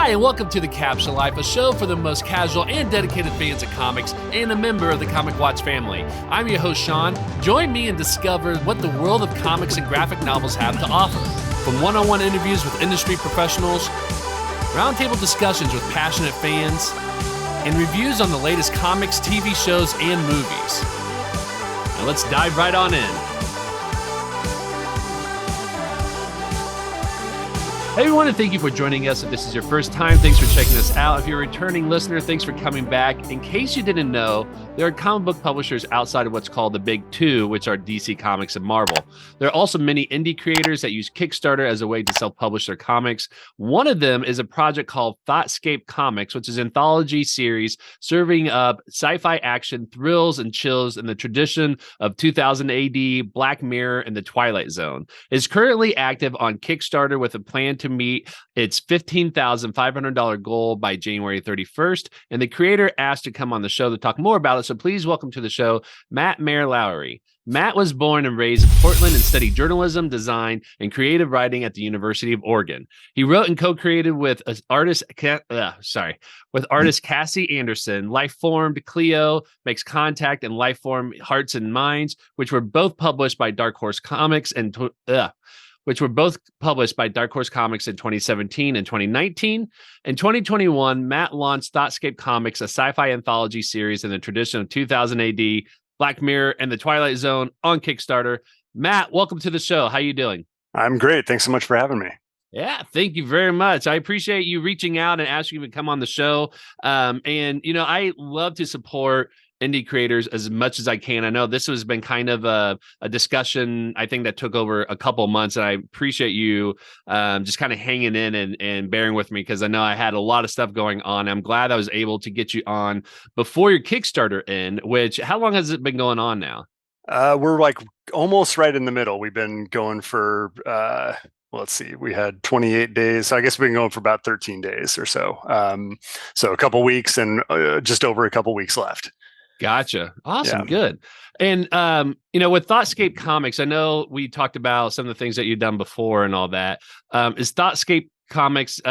Hi, and welcome to The Capsule Life, a show for the most casual and dedicated fans of comics and a member of the Comic Watch family. I'm your host, Sean. Join me and discover what the world of comics and graphic novels have to offer. From one-on-one interviews with industry professionals, roundtable discussions with passionate fans, and reviews on the latest comics, TV shows, and movies. Now let's dive right on in. Hey everyone, and thank you for joining us. If this is your first time, thanks for checking us out. If you're a returning listener, thanks for coming back. In case you didn't know, there are comic book publishers outside of what's called the Big Two, which are DC Comics and Marvel. There are also many indie creators that use Kickstarter as a way to self-publish their comics. One of them is a project called ThoughtScape Comics, which is an anthology series serving up sci-fi action, thrills, and chills in the tradition of 2000 AD, Black Mirror, and the Twilight Zone. It's currently active on Kickstarter with a plan to meet its $15,500 goal by January 31st. And the creator asked to come on the show to talk more about it. So please welcome to the show, Mair Lowery. Matt was born and raised in Portland and studied journalism, design, and creative writing at the University of Oregon. He wrote and co-created with artist Cassie Anderson, Lifeformed, Cleo, Makes Contact, and Lifeformed Hearts and Minds, which were both published by Dark Horse Comics in 2017 and 2019. In 2021, Matt launched ThoughtScape Comics, a sci-fi anthology series in the tradition of 2000 AD, Black Mirror, and the Twilight Zone on Kickstarter. Matt, welcome to the show. How you doing? I'm great. Thanks so much for having me. Yeah, thank you very much. I appreciate you reaching out and asking me to come on the show. I love to support indie creators as much as I can. I know this has been kind of a discussion, I think, that took over a couple months, and I appreciate you just kind of hanging in and bearing with me, because I know I had a lot of stuff going on. I'm glad I was able to get you on before your Kickstarter end, which, how long has it been going on now? We're like almost right in the middle. We've been going for, let's see, we had 28 days. So I guess we've been going for about 13 days or so. So a couple weeks and just over a couple weeks left. Gotcha. Awesome. Yeah. Good. And, with ThoughtScape Comics, I know we talked about some of the things that you've done before and all that. Is ThoughtScape Comics,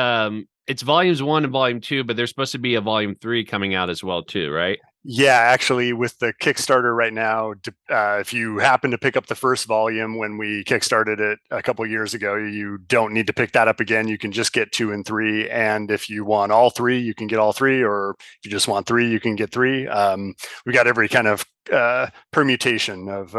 it's volumes 1 and volume 2, but there's supposed to be a volume 3 coming out as well too, right? Yeah, actually, with the Kickstarter right now, if you happen to pick up the first volume when we Kickstarted it a couple of years ago, you don't need to pick that up again. You can just get 2 and 3. And if you want all 3, you can get all 3. Or if you just want 3, you can get 3. We got every kind of permutation of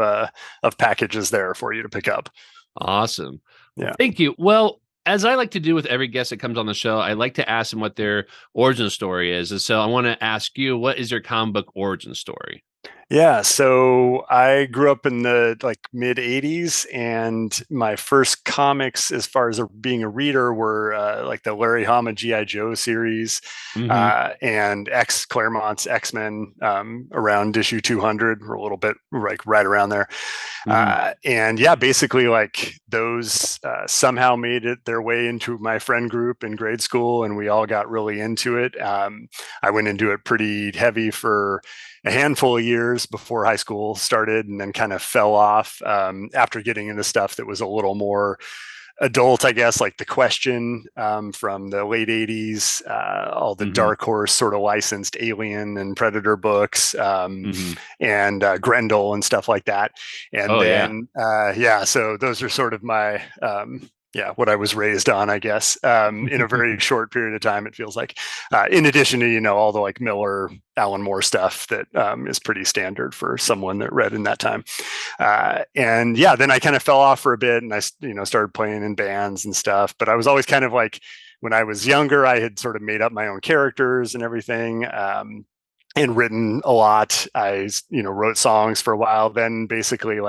packages there for you to pick up. Awesome. Yeah. Thank you. Well, as I like to do with every guest that comes on the show, I like to ask them what their origin story is. And so I want to ask you, what is your comic book origin story? Yeah, so I grew up in the mid 80s, and my first comics, as far as being a reader, were the Larry Hama G.I. Joe series, and Claremont's X-Men around issue 200, or a little bit right around there. And yeah, basically those somehow made it their way into my friend group in grade school, and we all got really into it. I went into it pretty heavy for a handful of years before high school started, and then kind of fell off after getting into stuff that was a little more adult, I guess, like The Question from the late 80s, all the Dark Horse sort of licensed Alien and Predator books, and Grendel and stuff like that. And so those are sort of my what I was raised on, I guess, in a very short period of time, it feels like, in addition to, all the Miller, Alan Moore stuff that is pretty standard for someone that read in that time. Then I kind of fell off for a bit, and I, started playing in bands and stuff, but I was always kind of when I was younger, I had sort of made up my own characters and everything. And written a lot. I, wrote songs for a while. Then basically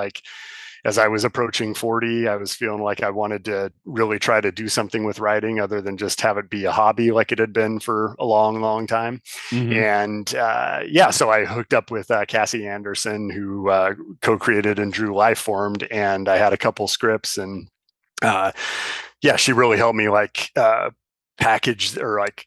as I was approaching 40, I was feeling like I wanted to really try to do something with writing other than just have it be a hobby like it had been for a long, long time. And so I hooked up with Cassie Anderson, who co-created and drew Lifeformed, and I had a couple scripts, and she really helped me package or like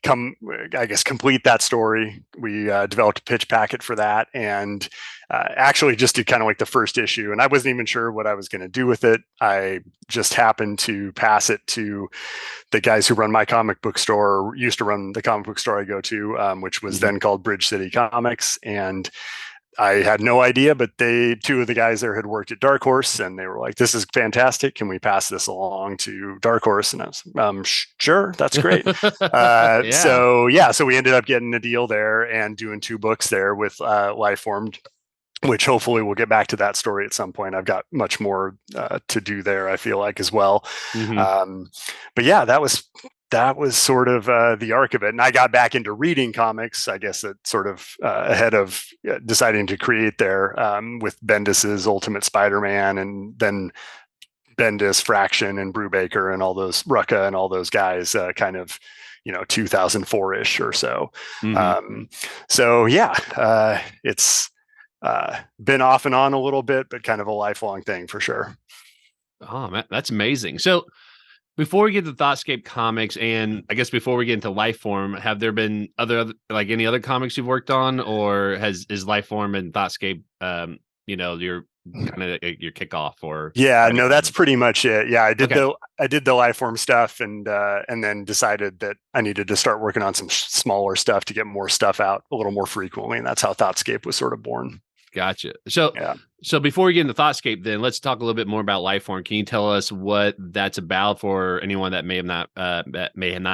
I guess complete that story. We developed a pitch packet for that, and actually just did kind of like the first issue, and I wasn't even sure what I was going to do with it. I just happened to pass it to the guys who run my comic book store, or used to run the comic book store I go to, which was then called Bridge City Comics. And I had no idea, but two of the guys there had worked at Dark Horse, and they were like, "This is fantastic. Can we pass this along to Dark Horse?" And I was, "Sure, that's great." Yeah. So we ended up getting a deal there and doing 2 books there with Lifeformed, which hopefully we'll get back to that story at some point. I've got much more to do there, I feel like, as well. But yeah, that was sort of the arc of it. And I got back into reading comics, I guess, that sort of ahead of deciding to create there, with Bendis's Ultimate Spider-Man, and then Bendis, Fraction, and Brubaker, and all those Rucka and all those guys, kind of 2004-ish or so. So yeah, it's been off and on a little bit, but kind of a lifelong thing for sure. Oh man, that's amazing. So before we get to ThoughtScape Comics, and I guess before we get into Lifeform, have there been any other comics you've worked on, or is Lifeform and ThoughtScape, your kind of your kickoff? Or no, that's pretty much it. Yeah, I did the Lifeform stuff, and then decided that I needed to start working on some smaller stuff to get more stuff out a little more frequently, and that's how ThoughtScape was sort of born. Gotcha. So before we get into ThoughtScape, then let's talk a little bit more about Lifeform. Can you tell us what that's about for anyone that may not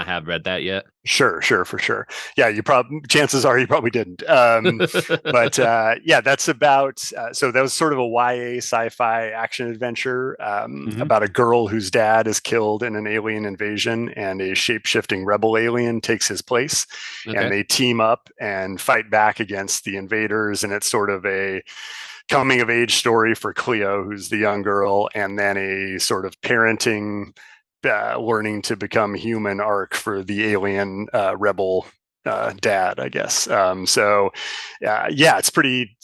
have read that yet? Sure, for sure. Yeah, chances are you probably didn't. But yeah, that's about. So that was sort of a YA sci-fi action adventure about a girl whose dad is killed in an alien invasion, and a shape-shifting rebel alien takes his place, and they team up and fight back against the invaders. And it's sort of a coming of age story for Cleo, who's the young girl, and then a sort of parenting, learning to become human arc for the alien rebel dad, I guess. Yeah, it's pretty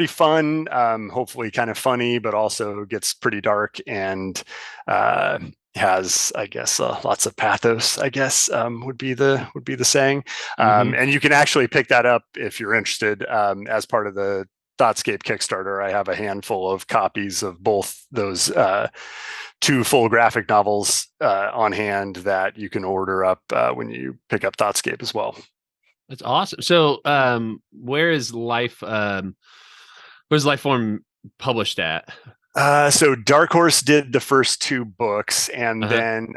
fun. Hopefully, kind of funny, but also gets pretty dark, and has, I guess, lots of pathos, I guess, would be the saying. And you can actually pick that up if you're interested, as part of the ThoughtScape Kickstarter. I have a handful of copies of both those 2 full graphic novels on hand that you can order up when you pick up ThoughtScape as well. That's awesome. So where's Lifeform published at? So Dark Horse did the first 2 books, and then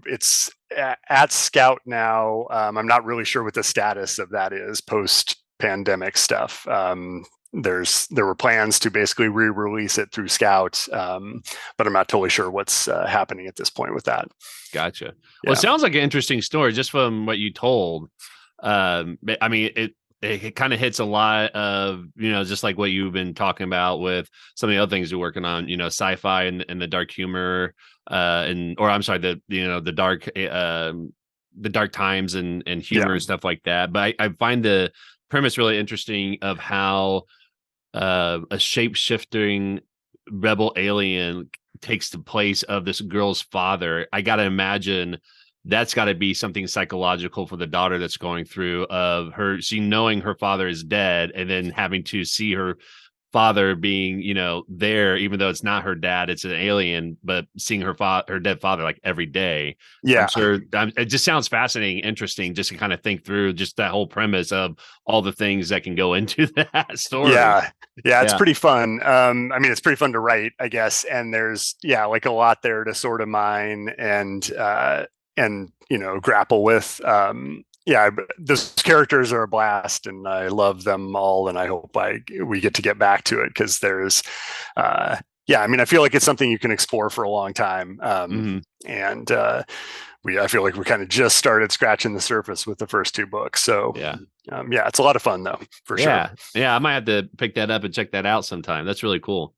it's at Scout now. I'm not really sure what the status of that is post-pandemic stuff. There were plans to basically re-release it through Scout, but I'm not totally sure what's happening at this point with that. Gotcha. Yeah. Well, it sounds like an interesting story just from what you told. I mean, it kind of hits a lot of, just like what you've been talking about with some of the other things you're working on, sci-fi and the dark humor, the dark times and humor and stuff like that. But I find the premise really interesting of how a shape-shifting rebel alien takes the place of this girl's father. I got to imagine that's got to be something psychological for the daughter that's going through, of knowing her father is dead, and then having to see her father being, there, even though it's not her dad, it's an alien, but seeing her dead father like every day. Yeah. I'm sure it just sounds fascinating, interesting, just to kind of think through just that whole premise of all the things that can go into that story. Yeah, it's pretty fun. I mean, it's pretty fun to write, I guess. And there's, like a lot there to sort of mine and grapple with. Those characters are a blast, and I love them all, and I hope we get back to it, because there's I mean, I feel like it's something you can explore for a long time, and I feel like we kind of just started scratching the surface with the first 2 books. So it's a lot of fun though, for sure. I might have to pick that up and check that out sometime. That's really cool.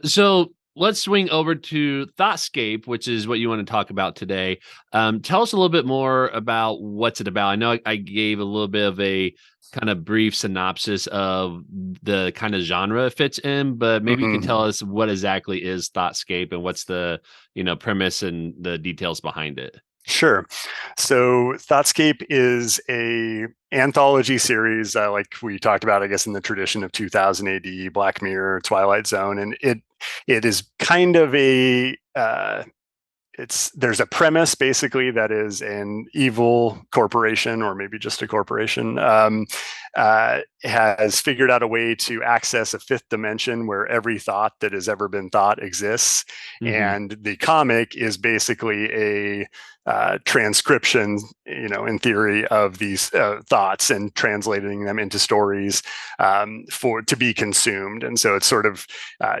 So let's swing over to ThoughtScape, which is what you want to talk about today. Tell us a little bit more about what's it about. I know I gave a little bit of a kind of brief synopsis of the kind of genre it fits in, but maybe you can tell us what exactly is ThoughtScape and what's the premise and the details behind it. Sure. So ThoughtScape is a anthology series, like we talked about, I guess, in the tradition of 2000 AD, Black Mirror, Twilight Zone, and it is kind of a there's a premise basically that is an evil corporation, or maybe just a corporation, has figured out a way to access a fifth dimension where every thought that has ever been thought exists. Mm-hmm. And the comic is basically a transcription, in theory, of these thoughts and translating them into stories for to be consumed. And so it's sort of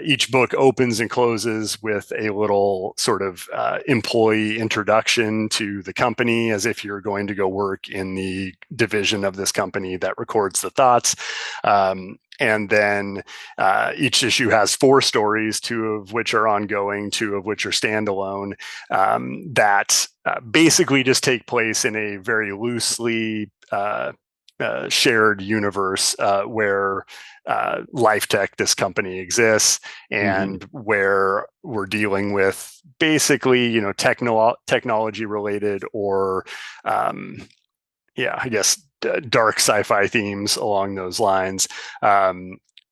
each book opens and closes with a little sort of employee introduction to the company, as if you're going to go work in the division of this company that records the thoughts. And then each issue has 4 stories, 2 of which are ongoing, 2 of which are standalone, that basically just take place in a very loosely shared universe where Life Tech, this company, exists, and Mm-hmm. where we're dealing with basically, technology related, or I guess dark sci-fi themes along those lines.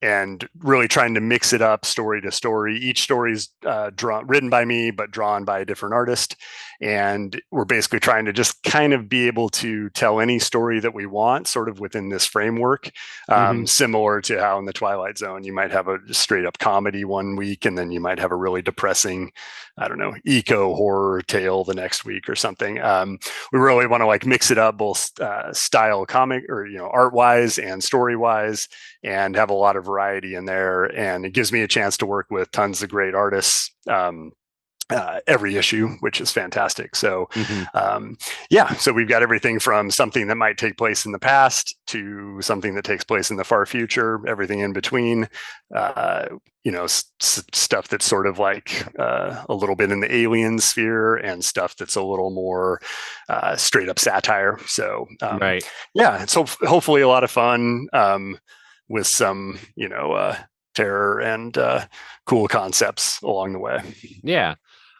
And really trying to mix it up story to story. Each story is written by me, but drawn by a different artist. And we're basically trying to just kind of be able to tell any story that we want, sort of within this framework. Mm-hmm. Similar to how in the Twilight Zone, you might have a straight up comedy one week, and then you might have a really depressing, I don't know, eco horror tale the next week or something. We really want to like mix it up, both style comic, or art wise and story wise, and have a lot of variety in there. And it gives me a chance to work with tons of great artists every issue, which is fantastic. So Mm-hmm. so we've got everything from something that might take place in the past to something that takes place in the far future, everything in between. Stuff that's sort of like a little bit in the alien sphere, and stuff that's a little more straight up satire. So Right. it's hopefully a lot of fun, with some terror and cool concepts along the way. Yeah.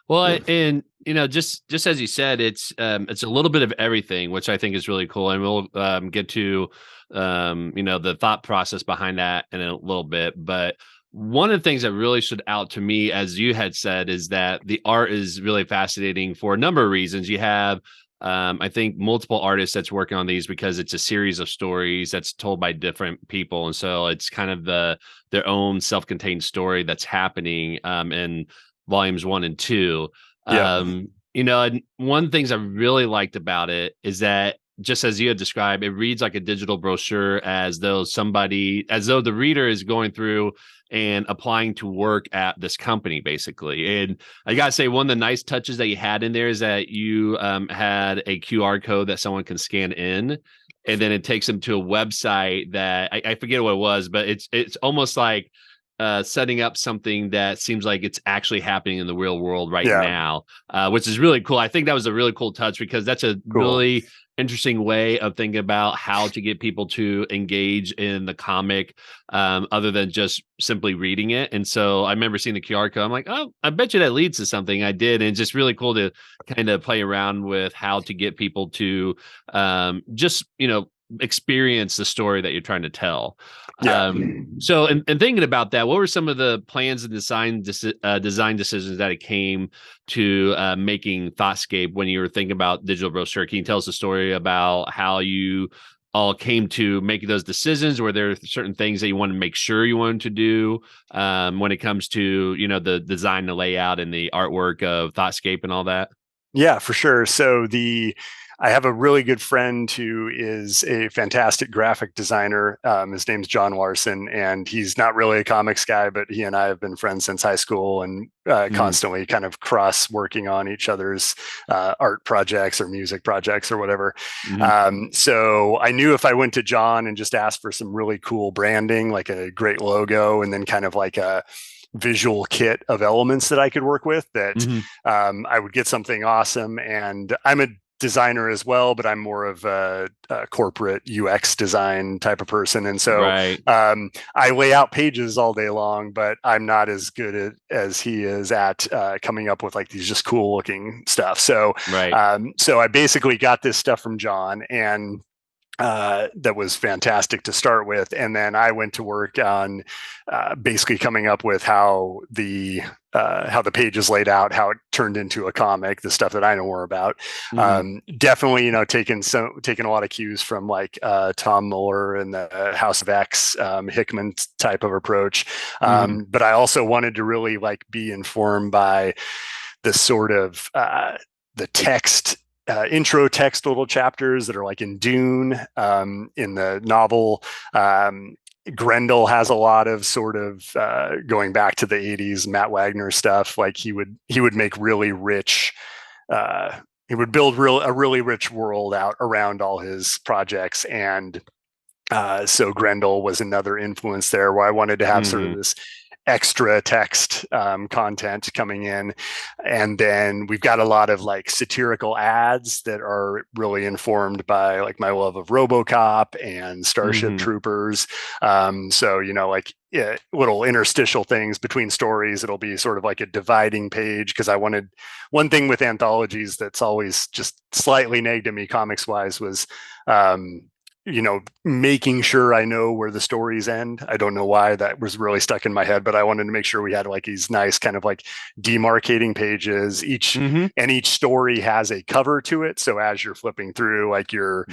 Well, and just as you said, it's a little bit of everything, which I think is really cool, and we'll get to the thought process behind that in a little bit. But one of the things that really stood out to me, as you had said, is that the art is really fascinating for a number of reasons. You have I think multiple artists that's working on these, because it's a series of stories that's told by different people, and so it's kind of their own self-contained story that's happening in volumes 1 and 2. Yep. And one of the things I really liked about it is that, just as you had described, it reads like a digital brochure, as though the reader is going through and applying to work at this company, basically. And I gotta say, one of the nice touches that you had in there is that you had a QR code that someone can scan in, and then it takes them to a website that I forget what it was, but it's almost like setting up something that seems like it's actually happening in the real world right Yeah. now, which is really cool. I think that was a really cool touch, because that's a Cool. really interesting way of thinking about how to get people to engage in the comic, other than just simply reading it. And so I remember seeing the QR code. I'm like, oh, I bet you that leads to something. I did. And it's just really cool to kind of play around with how to get people to just, experience the story that you're trying to tell. Yeah. So, and thinking about that, what were some of the plans and design decisions that it came to making ThoughtScape when you were thinking about digital brochure? Can you tell us a story about how you all came to making those decisions? Were there certain things that you wanted to make sure you wanted to do when it comes to, the design, the layout, and the artwork of ThoughtScape and all that? Yeah, for sure. So I have a really good friend who is a fantastic graphic designer. His name's John Larson, and he's not really a comics guy, but he and I have been friends since high school, and constantly kind of cross working on each other's art projects or music projects or whatever. Mm-hmm. So I knew if I went to John and just asked for some really cool branding, like a great logo, and then kind of like a visual kit of elements that I could work with, that Mm-hmm. I would get something awesome. And I'm a designer as well, but I'm more of a corporate UX design type of person. And so Right. I lay out pages all day long, but I'm not as good as he is at coming up with like these just cool looking stuff. So, Right. so I basically got this stuff from John, and that was fantastic to start with. And then I went to work on basically coming up with how the page is laid out, how it turned into a comic, the stuff that I know more about. Definitely, taking a lot of cues from like Tom Muller and the House of X, Hickman type of approach. But I also wanted to really like be informed by the sort of the text, intro text little chapters that are like in Dune, in the novel. Grendel has a lot of sort of going back to the 80s Matt Wagner stuff. Like he would make really rich, he would build a really rich world out around all his projects. And so Grendel was another influence there, where I wanted to have sort of this extra text content coming in. And then we've got a lot of like satirical ads that are really informed by like my love of RoboCop and Starship Troopers. So, like little interstitial things between stories. It'll be sort of like a dividing page, because I wanted, one thing with anthologies that's always just slightly nagged at me comics wise was making sure I know where the stories end. I don't know why that was really stuck in my head, but I wanted to make sure we had like these nice kind of like demarcating pages. Each story has a cover to it. So as you're flipping through, like you're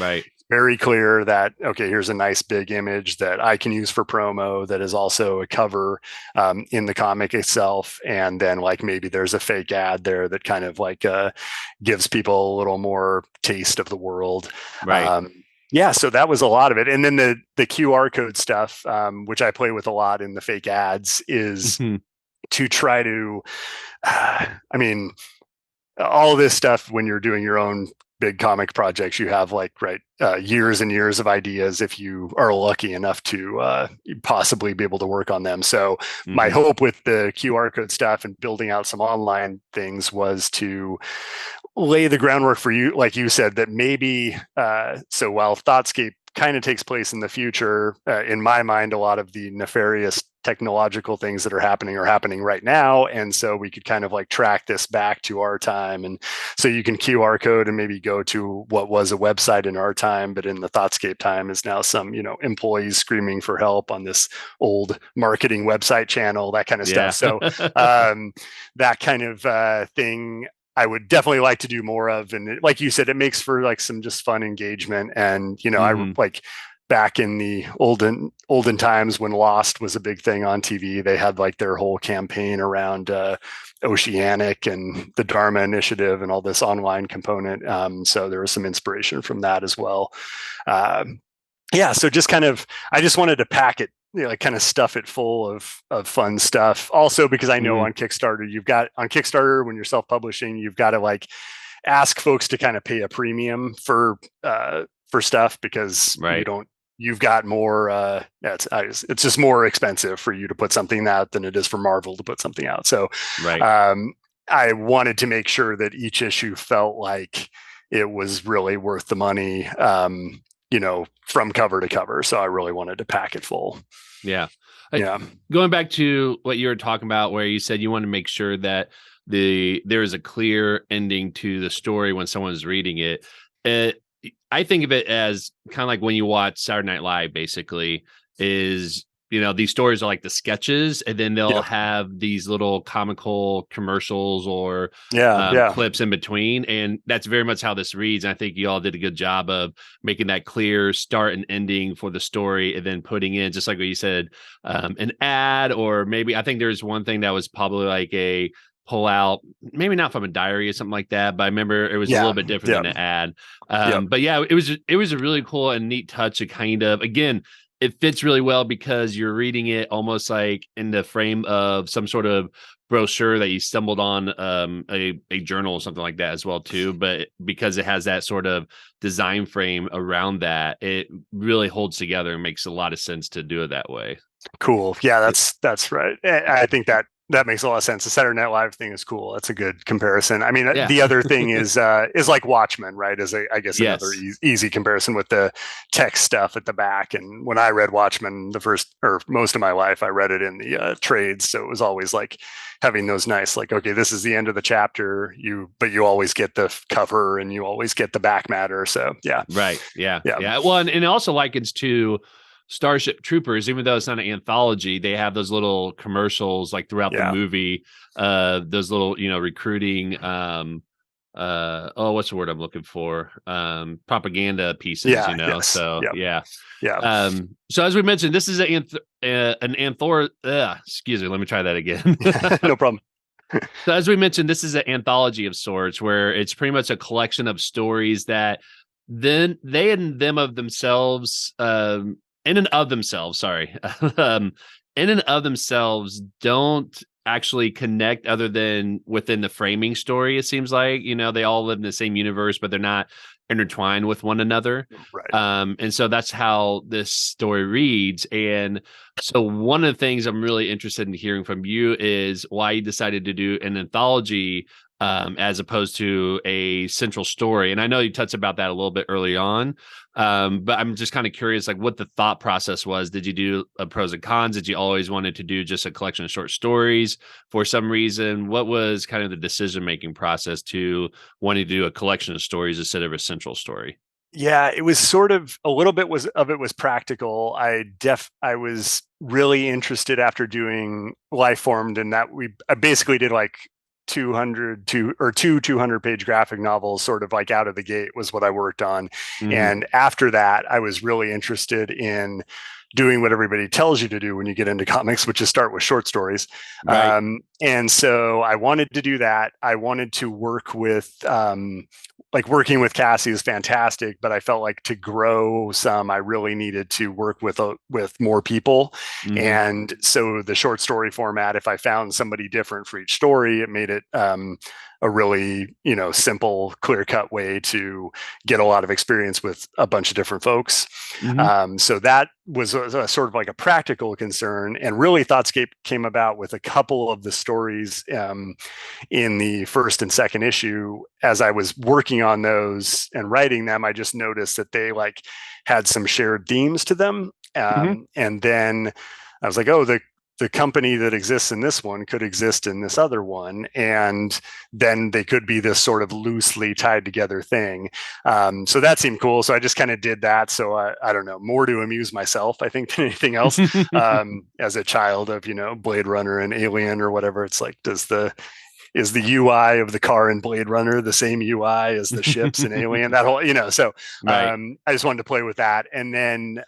very clear that, okay, here's a nice big image that I can use for promo that is also a cover in the comic itself. And then like maybe there's a fake ad there that kind of like gives people a little more taste of the world. Yeah, so that was a lot of it. And then the QR code stuff, which I play with a lot in the fake ads, is to try to, all this stuff when you're doing your own big comic projects, you have like, years and years of ideas if you are lucky enough to possibly be able to work on them. So my hope with the QR code stuff and building out some online things was to lay the groundwork for you, like you said, that maybe, so while ThoughtScape kind of takes place in the future, in my mind, a lot of the nefarious technological things that are happening right now. And so we could kind of like track this back to our time. And so you can QR code and maybe go to what was a website in our time, but in the ThoughtScape time is now some, employees screaming for help on this old marketing website channel, that kind of stuff. So that kind of thing I would definitely like to do more of. And like you said, it makes for like some just fun engagement. And, I like back in the olden times when Lost was a big thing on TV, they had like their whole campaign around Oceanic and the Dharma Initiative and all this online component. So there was some inspiration from that as well. So just kind of, I just wanted to pack it, like kind of stuff it full of fun stuff. Also, because I know on Kickstarter, when you're self-publishing, you've got to like ask folks to kind of pay a premium for stuff, because you've got more, it's just more expensive for you to put something out than it is for Marvel to put something out. So I wanted to make sure that each issue felt like it was really worth the money, from cover to cover. So I really wanted to pack it full. Yeah. Going back to what you were talking about, where you said you want to make sure that there is a clear ending to the story when someone's reading it. I think of it as kind of like when you watch Saturday Night Live, basically, is, these stories are like the sketches, and then they'll have these little comical commercials or clips in between. And that's very much how this reads. And I think you all did a good job of making that clear start and ending for the story, and then putting in, just like what you said, an ad, or maybe I think there's one thing that was probably like a pull out, maybe not from a diary or something like that, but I remember it was a little bit different than an ad. But yeah, it was a really cool and neat touch. It kind of, again, it fits really well because you're reading it almost like in the frame of some sort of brochure that you stumbled on, a journal or something like that as well too. But because it has that sort of design frame around that, it really holds together and makes a lot of sense to do it that way. Cool. Yeah, that's right. I think that That makes a lot of sense. The Saturday Night Live thing is cool. That's a good comparison. I mean, Yeah. the other thing is like Watchmen, right? I guess another Yes. easy comparison with the text stuff at the back. And when I read Watchmen the first or most of my life, I read it in the trades, so it was always like having those nice, like, okay, this is the end of the chapter. But you always get the cover and you always get the back matter. So yeah, Right. Yeah. yeah, Yeah. Well, and it also likens to Starship Troopers, even though it's not an anthology, they have those little commercials like throughout the yeah, movie, those little, recruiting, what's the word I'm looking for? Propaganda pieces, yeah, yes, so yeah, yeah. yeah. So as we mentioned, this is an excuse me, let me try that again. No problem. So as we mentioned, this is an anthology of sorts where it's pretty much a collection of stories that then they and them of themselves, in and of themselves, sorry, in and of themselves don't actually connect other than within the framing story. It seems like, they all live in the same universe, but they're not intertwined with one another. Right. And so that's how this story reads. And so one of the things I'm really interested in hearing from you is why you decided to do an anthology as opposed to a central story. And I know you touched about that a little bit early on, but I'm just kind of curious, like what the thought process was. Did you do pros and cons? Did you always wanted to do just a collection of short stories for some reason? What was kind of the decision-making process to wanting to do a collection of stories instead of a central story? Yeah, it was sort of a little bit was practical. I was really interested after doing Lifeformed, and I basically did like 200-page graphic novels sort of like out of the gate was what I worked on. Mm-hmm. And after that, I was really interested in doing what everybody tells you to do when you get into comics, which is start with short stories. Right. And so I wanted to do that. I wanted to work with like working with Cassie is fantastic, but I felt like to grow some, I really needed to work with more people. Mm-hmm. And so the short story format, if I found somebody different for each story, it made it a really, simple, clear cut way to get a lot of experience with a bunch of different folks. Mm-hmm. So that was a sort of like a practical concern, and really ThoughtScape came about with a couple of the stories in the first and second issue. As I was working on those and writing them, I just noticed that they like had some shared themes to them. Mm-hmm. And then I was like, oh, the company that exists in this one could exist in this other one, and then they could be this sort of loosely tied together thing. So that seemed cool. So I just kind of did that. So I don't know, more to amuse myself, I think, than anything else. As a child of Blade Runner and Alien or whatever, it's like, is the UI of the car in Blade Runner the same UI as the ships in Alien? That whole, so Right. I just wanted to play with that. And then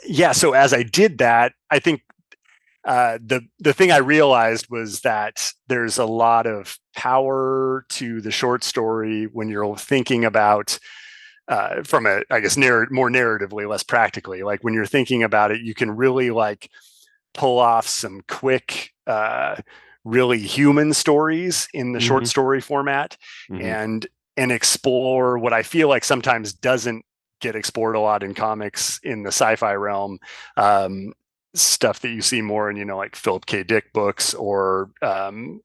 yeah. So as I did that, I think the thing I realized was that there's a lot of power to the short story when you're thinking about from a, I guess, more narratively, less practically. Like when you're thinking about it, you can really like pull off some quick, really human stories in the short Mm-hmm. story format, Mm-hmm. and explore what I feel like sometimes doesn't get explored a lot in comics in the sci-fi realm. Stuff that you see more in, like Philip K. Dick books, or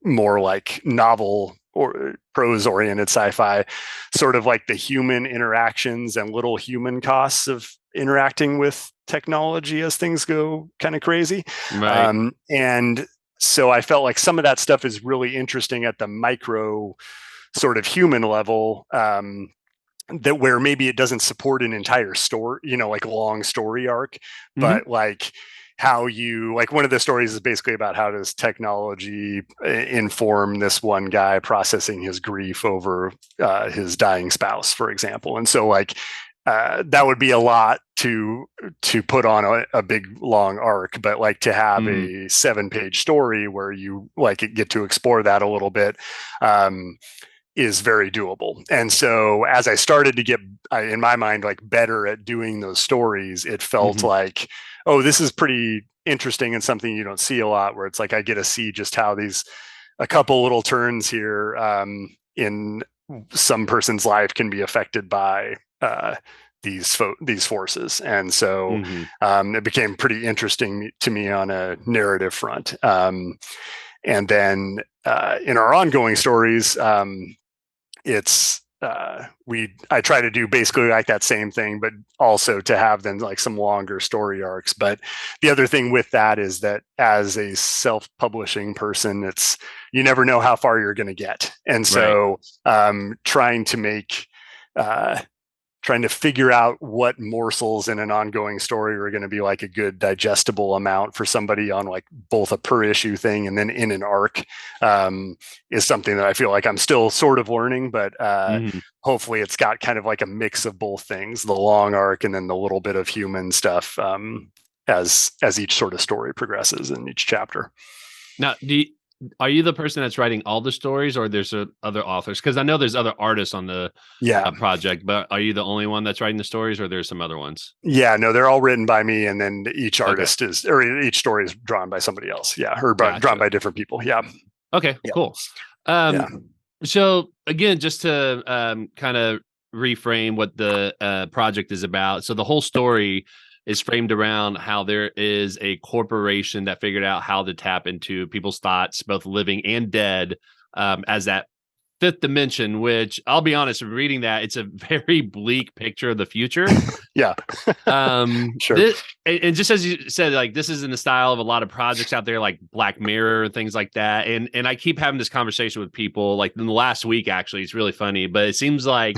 more like novel or prose oriented sci-fi, sort of like the human interactions and little human costs of interacting with technology as things go kind of crazy. Right. And so I felt like some of that stuff is really interesting at the micro sort of human level, that where maybe it doesn't support an entire story, like a long story arc, Mm-hmm. but like how you, like, one of the stories is basically about how does technology inform this one guy processing his grief over his dying spouse, for example. And so like that would be a lot to put on a big long arc, but like to have a 7-page story where you like get to explore that a little bit is very doable. And so as I started to get, in my mind, like better at doing those stories, it felt Mm-hmm. like, oh, this is pretty interesting and something you don't see a lot, where it's like I get to see just how a couple little turns here in some person's life can be affected by these forces. And so Hmm. it became pretty interesting to me on a narrative front. And then in our ongoing stories, it's I try to do basically like that same thing, but also to have then like some longer story arcs. But the other thing with that is that as a self-publishing person, it's you never know how far you're going to get, and Right. so trying to make trying to figure out what morsels in an ongoing story are going to be like a good digestible amount for somebody on like both a per issue thing and then in an arc is something that I feel like I'm still sort of learning, but Hmm. hopefully it's got kind of like a mix of both things, the long arc and then the little bit of human stuff as each sort of story progresses in each chapter. Now, are you the person that's writing all the stories, or there's other authors? Because I know there's other artists on the Yeah. project, but are you the only one that's writing the stories, or there's some other ones? Yeah, no, they're all written by me, and then each Okay, artist is, or each story is drawn by somebody else. Yeah, or drawn gotcha. by different people. Yeah, Okay, yeah, cool. yeah. So again, just to kind of reframe what the project is about. So the whole story is framed around how there is a corporation that figured out how to tap into people's thoughts, both living and dead, as that fifth dimension. Which I'll be honest, reading that, it's a very bleak picture of the future. Yeah, sure. This, and just as you said, like this is in the style of a lot of projects out there like Black Mirror and things like that, and I keep having this conversation with people like in the last week. Actually, it's really funny, but it seems like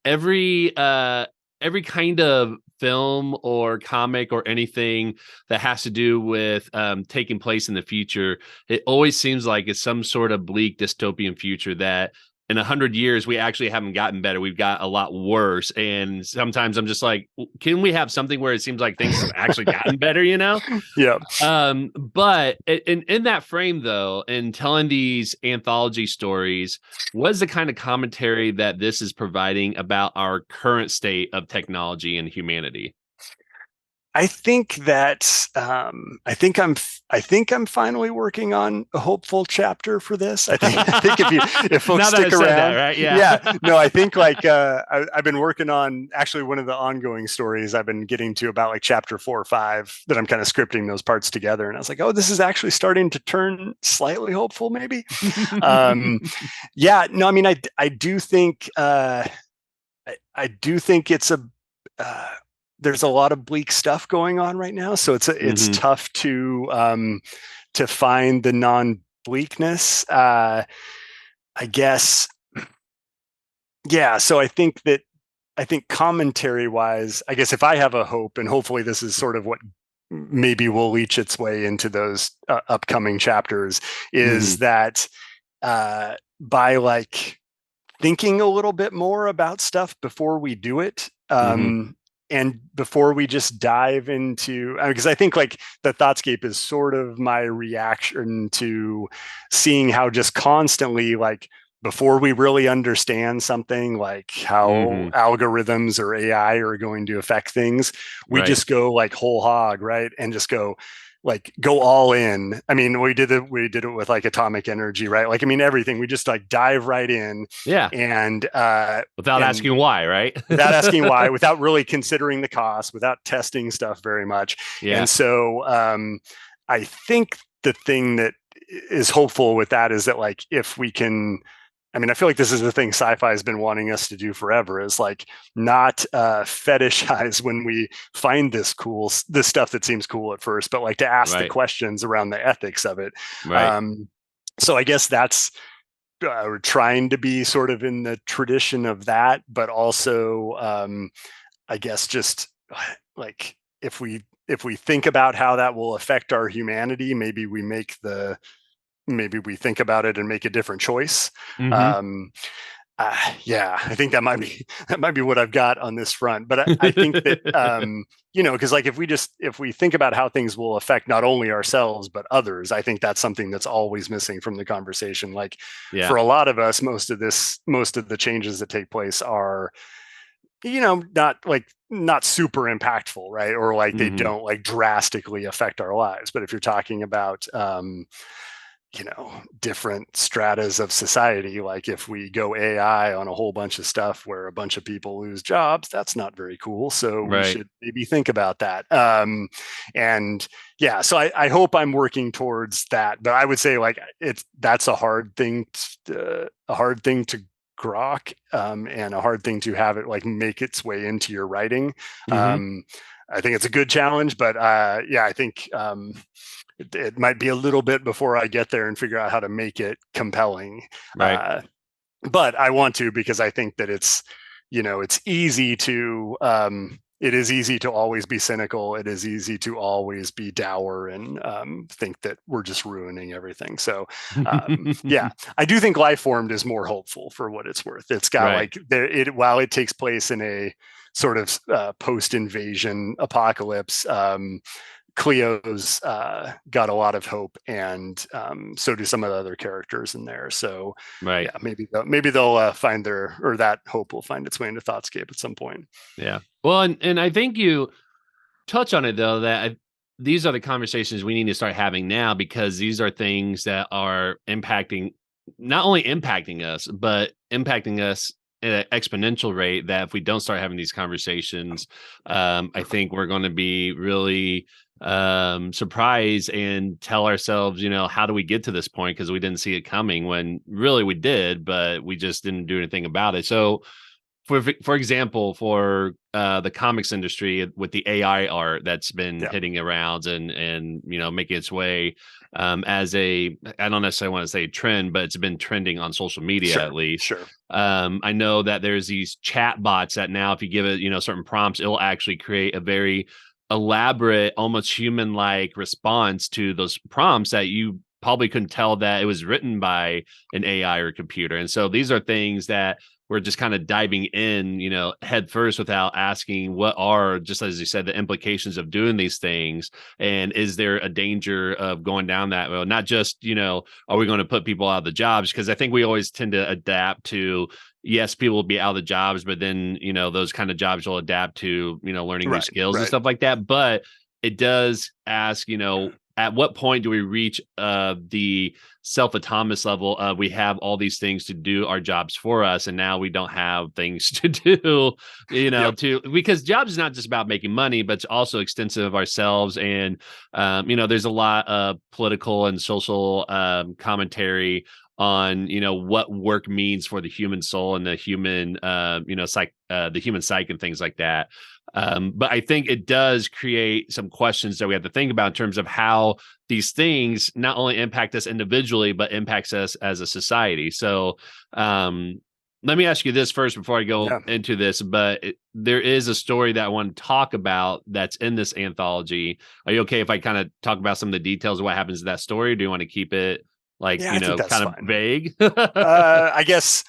every every kind of film or comic or anything that has to do with taking place in the future, it always seems like it's some sort of bleak dystopian future that in 100 years we actually haven't gotten better, we've got a lot worse. And sometimes I'm just like, can we have something where it seems like things have actually gotten better, you know? Yeah. But in that frame though, in telling these anthology stories, what is the kind of commentary that this is providing about our current state of technology and humanity? I think that I think I'm finally working on a hopeful chapter for this. I think if folks Now that I stick said that, around, right? yeah, Yeah. no, I think like I've been working on actually one of the ongoing stories. I've been getting to about like chapter 4 or 5 that I'm kind of scripting those parts together, and I was like, oh, this is actually starting to turn slightly hopeful, maybe. Um, yeah, no, I mean, I do think I do think it's a uh, there's a lot of bleak stuff going on right now, so it's Hmm. tough to find the non bleakness. I guess, yeah. So I think commentary wise, I guess if I have a hope, and hopefully this is sort of what maybe will leach its way into those upcoming chapters, is Hmm. that by like thinking a little bit more about stuff before we do it. Hmm. And before we just dive into, because I think like the Thoughtscape is sort of my reaction to seeing how just constantly like before we really understand something like how Hmm. algorithms or AI are going to affect things, we Right. just go like whole hog, right? And just go all in. I mean, we did it with like atomic energy, right? Like, I mean, everything. We just like dive right in Yeah. and Without and asking why, right? without asking why, without really considering the cost, without testing stuff very much. And Yeah. so I think the thing that is hopeful with that is that like if we can, I mean, I feel like this is the thing sci-fi has been wanting us to do forever, is like not fetishize when we find this stuff that seems cool at first, but like to ask the Right. questions around the ethics of it. Right. Um, so I guess that's we're trying to be sort of in the tradition of that, but also I guess just like if we think about how that will affect our humanity, maybe we think about it and make a different choice. Hmm. Um, yeah, I think that might be what I've got on this front. But I think that because like if we think about how things will affect not only ourselves but others, I think that's something that's always missing from the conversation. Like Yeah. for a lot of us, most of the changes that take place are not super impactful, right? Or like they Hmm. don't like drastically affect our lives. But if you're talking about different stratas of society. Like if we go AI on a whole bunch of stuff where a bunch of people lose jobs, that's not very cool. So we Right. should maybe think about that. And yeah, so I hope I'm working towards that. But I would say like that's a hard thing to grok, and a hard thing to have it like make its way into your writing. Mm-hmm. I think it's a good challenge, but yeah, I think it might be a little bit before I get there and figure out how to make it compelling. Right. But I want to, because I think that it's easy to, it is easy to always be cynical. It is easy to always be dour and think that we're just ruining everything. So yeah, I do think Lifeformed is more hopeful for what it's worth. It's got Right. like while it takes place in a sort of post-invasion apocalypse, Cleo's got a lot of hope, and so do some of the other characters in there. So Right. yeah, maybe they'll find that hope will find its way into ThoughtScape at some point. Yeah. Well, and I think you touch on it though that these are the conversations we need to start having now, because these are things that are not only impacting us, but impacting us at an exponential rate, that if we don't start having these conversations, I think we're going to be really surprised and tell ourselves, how do we get to this point? Because we didn't see it coming, when really we did, but we just didn't do anything about it. So for example, for the comics industry with the AI art that's been Yeah, hitting around and making its way, as I don't necessarily want to say trend, but it's been trending on social media at least. sure. I know that there's these chat bots that now, if you give it certain prompts, it'll actually create a very elaborate, almost human-like response to those prompts that you probably couldn't tell that it was written by an AI or computer. And so these are things that we're just kind of diving in, head first, without asking what are, just as you said, the implications of doing these things. And is there a danger of going down that road? Not just, are we going to put people out of the jobs? Because I think we always tend to adapt to, yes, people will be out of the jobs, but then, those kind of jobs will adapt to, learning new skills and stuff like that. But it does ask, at what point do we reach the self-autonomous level of, we have all these things to do our jobs for us, and now we don't have things to do, Yep. because jobs is not just about making money, but it's also extensive of ourselves. And there's a lot of political and social commentary on what work means for the human soul and the human the human psyche and things like that. But I think it does create some questions that we have to think about in terms of how these things not only impact us individually, but impacts us as a society. So let me ask you this first before I go into this, but there is a story that I want to talk about that's in this anthology. Are you okay if I kind of talk about some of the details of what happens in that story? Or do you want to keep it like, I think that's kind of fine. vague? I guess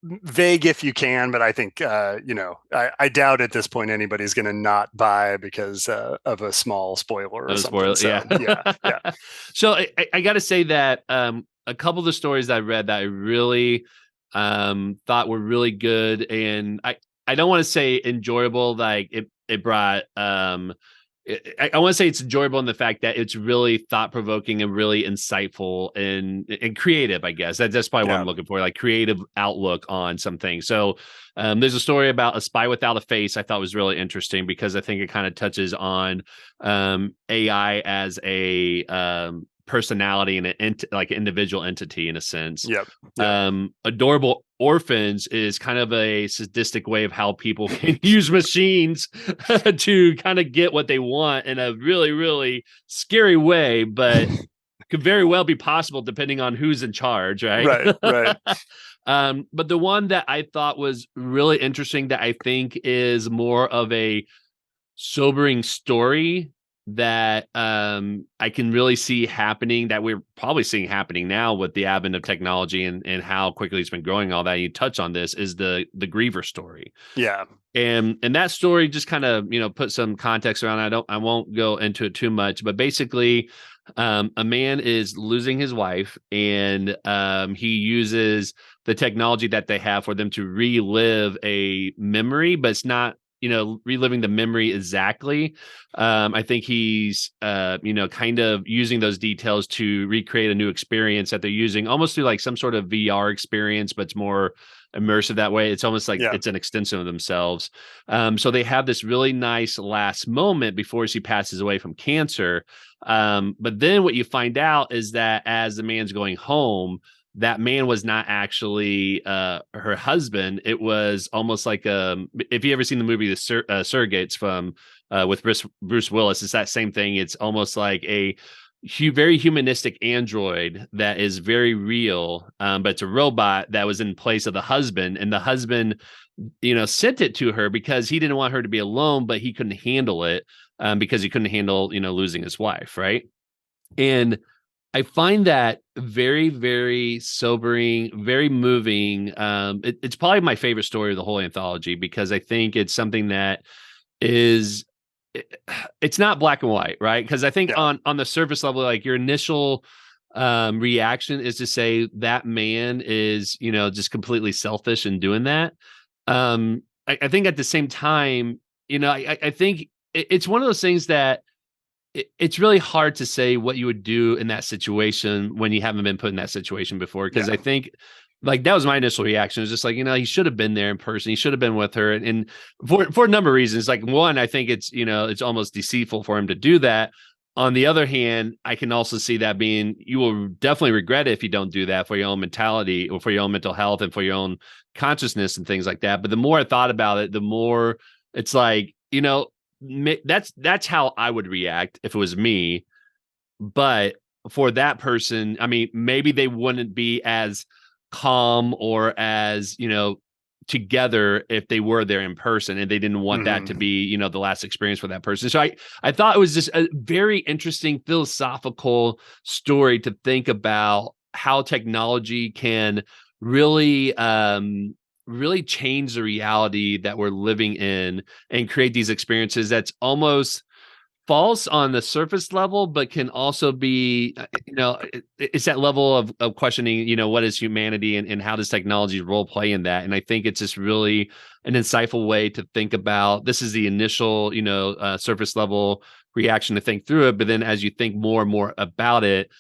vague if you can, but I think I doubt at this point anybody's going to not buy because of a small spoiler or something. So yeah. So I got to say that a couple of the stories that I read that I really thought were really good, and I don't want to say enjoyable, like it brought I want to say it's enjoyable in the fact that it's really thought-provoking and really insightful and creative, I guess. That's probably what I'm looking for, like creative outlook on something. So there's a story about A Spy Without a Face I thought was really interesting, because I think it kind of touches on AI as a personality and like an individual entity in a sense. Yep. Adorable Orphans is kind of a sadistic way of how people can use machines to kind of get what they want in a really, really scary way, but could very well be possible depending on who's in charge, right? Right. But the one that I thought was really interesting, that I think is more of a sobering story that I can really see happening, that we're probably seeing happening now with the advent of technology and how quickly it's been growing, all that you touch on, this is the Griever story. Yeah. And that story, just kind of put some context around it. I won't go into it too much, but basically a man is losing his wife, and he uses the technology that they have for them to relive a memory, but it's not reliving the memory exactly. I think he's, kind of using those details to recreate a new experience that they're using almost through like some sort of VR experience, but it's more immersive that way. It's almost like Yeah. it's an extension of themselves. So they have this really nice last moment before she passes away from cancer. But then what you find out is that as the man's going home, that man was not actually her husband. It was almost like if you ever seen the movie Surrogates from with Bruce Willis, it's that same thing. It's almost like a very humanistic android that is very real, but it's a robot that was in place of the husband, and the husband, sent it to her because he didn't want her to be alone, but he couldn't handle it because he couldn't handle losing his wife, right? And I find that very, very sobering, very moving. It's probably my favorite story of the whole anthology because I think it's something that is it's not black and white, right? Because I think Yeah. on the surface level, like your initial reaction is to say that man is, just completely selfish in doing that. I think at the same time, I think it's one of those things that it's really hard to say what you would do in that situation when you haven't been put in that situation before. Because Yeah. I think like that was my initial reaction. It was just like, he should have been there in person. He should have been with her. And for a number of reasons, like one, I think it's almost deceitful for him to do that. On the other hand, I can also see that being, you will definitely regret it if you don't do that for your own mentality or for your own mental health and for your own consciousness and things like that. But the more I thought about it, the more it's like, that's how I would react if it was me. But for that person, I mean, maybe they wouldn't be as calm or as, together if they were there in person and they didn't want that to be, the last experience for that person. So I thought it was just a very interesting philosophical story to think about how technology can really really change the reality that we're living in and create these experiences that's almost false on the surface level, but can also be, it's that level of questioning, what is humanity and how does technology role play in that? And I think it's just really an insightful way to think about. This is the initial, surface level reaction to think through it. But then as you think more and more about it,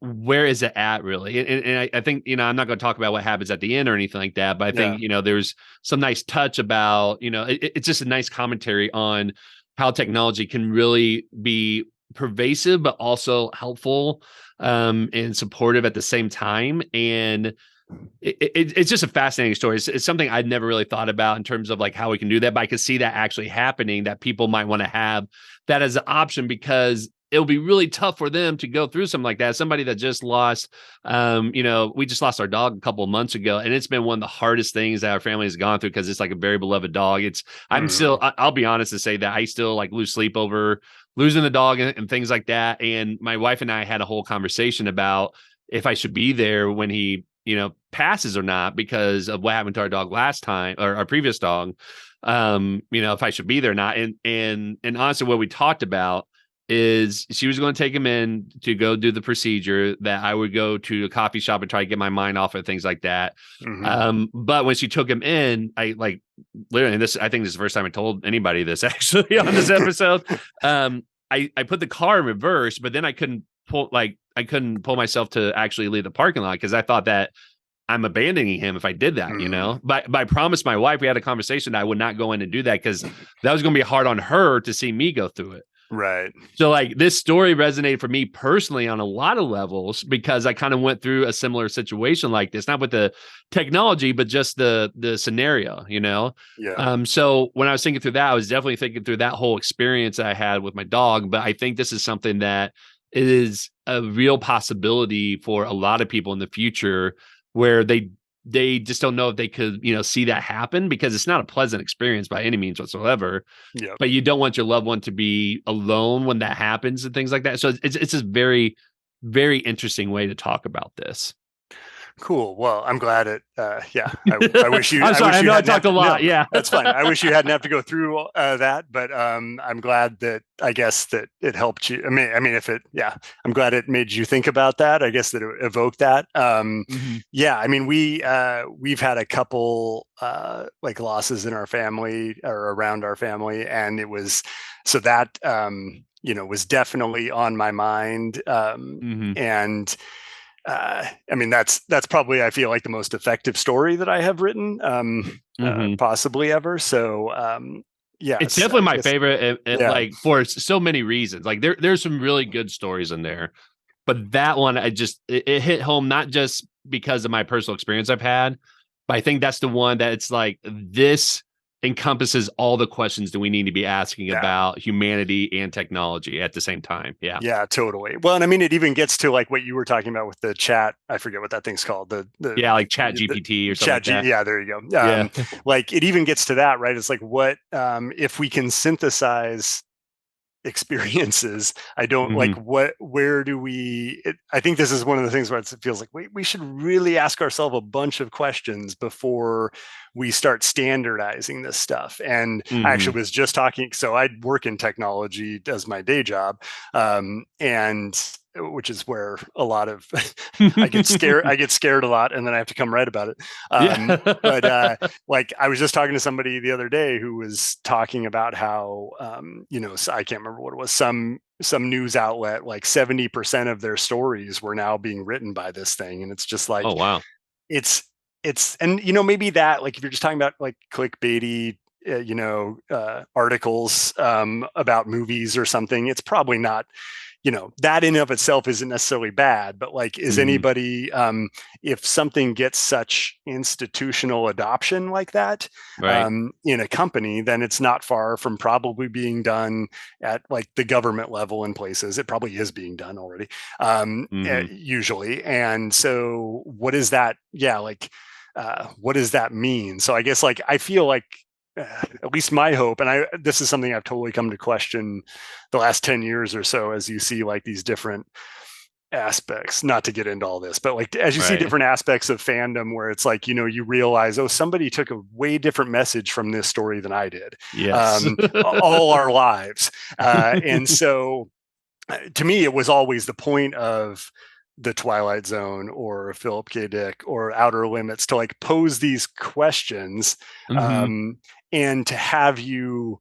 where is it at really? And I think, I'm not going to talk about what happens at the end or anything like that, but I think, there's some nice touch about, it's just a nice commentary on how technology can really be pervasive, but also helpful and supportive at the same time. And it's just a fascinating story. It's something I'd never really thought about in terms of like how we can do that, but I could see that actually happening, that people might want to have that as an option because it'll be really tough for them to go through something like that. Somebody that just lost, we just lost our dog a couple of months ago, and it's been one of the hardest things that our family has gone through because it's like a very beloved dog. I'll be honest to say that I still like lose sleep over losing the dog and things like that. And my wife and I had a whole conversation about if I should be there when he, passes or not because of what happened to our dog last time or our previous dog. If I should be there or not. And honestly, what we talked about is she was going to take him in to go do the procedure, that I would go to a coffee shop and try to get my mind off of things like that. But when she took him in, I like literally, and I think this is the first time I told anybody this actually on this episode. I put the car in reverse, but then I couldn't pull myself to actually leave the parking lot because I thought that I'm abandoning him if I did that, But I promised my wife, we had a conversation that I would not go in and do that because that was going to be hard on her to see me go through it. Right. So like this story resonated for me personally on a lot of levels because I kind of went through a similar situation like this, not with the technology, but just the scenario, Yeah. So when I was thinking through that, I was definitely thinking through that whole experience I had with my dog. But I think this is something that is a real possibility for a lot of people in the future where they just don't know if they could, see that happen because it's not a pleasant experience by any means whatsoever. Yeah. But you don't want your loved one to be alone when that happens and things like that. So it's a very, very interesting way to talk about this. Cool. Well, I'm glad it. Yeah, I wish you. I'm I sorry. wish I you know I hadn't have talked a to. No, lot. Yeah. that's fine. I wish you hadn't have to go through that, but I'm glad that. I guess that it helped you. I mean, if it. Yeah, I'm glad it made you think about that. I guess that it evoked that. Hmm. Yeah. I mean, we've had a couple like losses in our family or around our family, and it was so that was definitely on my mind. Hmm. And I mean, that's probably, I feel like, the most effective story that I have written, Hmm. possibly ever. So, It's yes, definitely I my guess, favorite, yeah, like for so many reasons. Like there's some really good stories in there, but that one it hit home not just because of my personal experience I've had, but I think that's the one that it's like this encompasses all the questions that we need to be asking yeah, about humanity and technology at the same time. Yeah. yeah, totally. Well, and I mean, it even gets to like what you were talking about with the chat. I forget what that thing's called. Yeah, like Chat The GPT or something chat like G. that. Yeah, there you go. Yeah. Like it even gets to that, right? It's like what if we can synthesize experiences. I don't like Hmm. where do we I think this is one of the things where it feels like we should really ask ourselves a bunch of questions before we start standardizing this stuff. And I Hmm. actually was just talking, so I work in technology as my day job, and which is where a lot of I get scared a lot, and then I have to come write about it. But Yeah. like I was just talking to somebody the other day who was talking about how I can't remember what it was, some news outlet, like 70% of their stories were now being written by this thing. And it's just Oh like wow. it's and maybe that, like, if you're just talking about like clickbaity articles about movies or something, it's probably not, that in of itself isn't necessarily bad, but like, is Hmm. anybody, if something gets such institutional adoption like that, Right. in a company, then it's not far from probably being done at like the government level in places. It probably is being done already, Hmm. usually. And so what is that? Yeah. Like, what does that mean? So I guess, like, I feel like, at least my hope, and this is something I've totally come to question the last 10 years or so, as you see like these different aspects, not to get into all this, but like as you see Right. different aspects of fandom where it's like, you realize, oh, somebody took a way different message from this story than I did, Yes. all our lives. And so to me, it was always the point of the Twilight Zone or Philip K. Dick or Outer Limits to like pose these questions, Hmm. um, and to have you,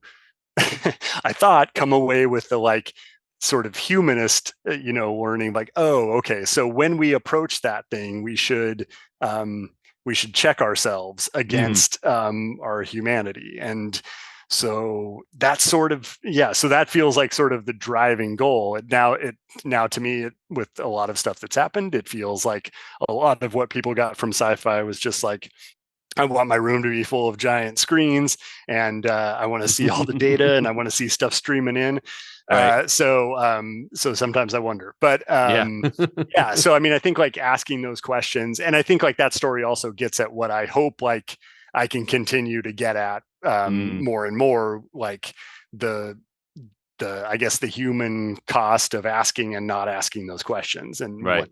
I thought, come away with the like sort of humanist, learning, like, oh, okay, so when we approach that thing, um, we should check ourselves Hmm. against our humanity. And so that's sort of, yeah, so that feels like sort of the driving goal. Now to me, with a lot of stuff that's happened, it feels like a lot of what people got from sci-fi was just like, I want my room to be full of giant screens, and I want to see all the data, and I want to see stuff streaming in. Right. So sometimes I wonder, but Yeah. yeah. So I mean, I think like asking those questions, and I think like that story also gets at what I hope like I can continue to get at, Mm, more and more, like the I guess the human cost of asking and not asking those questions, and right.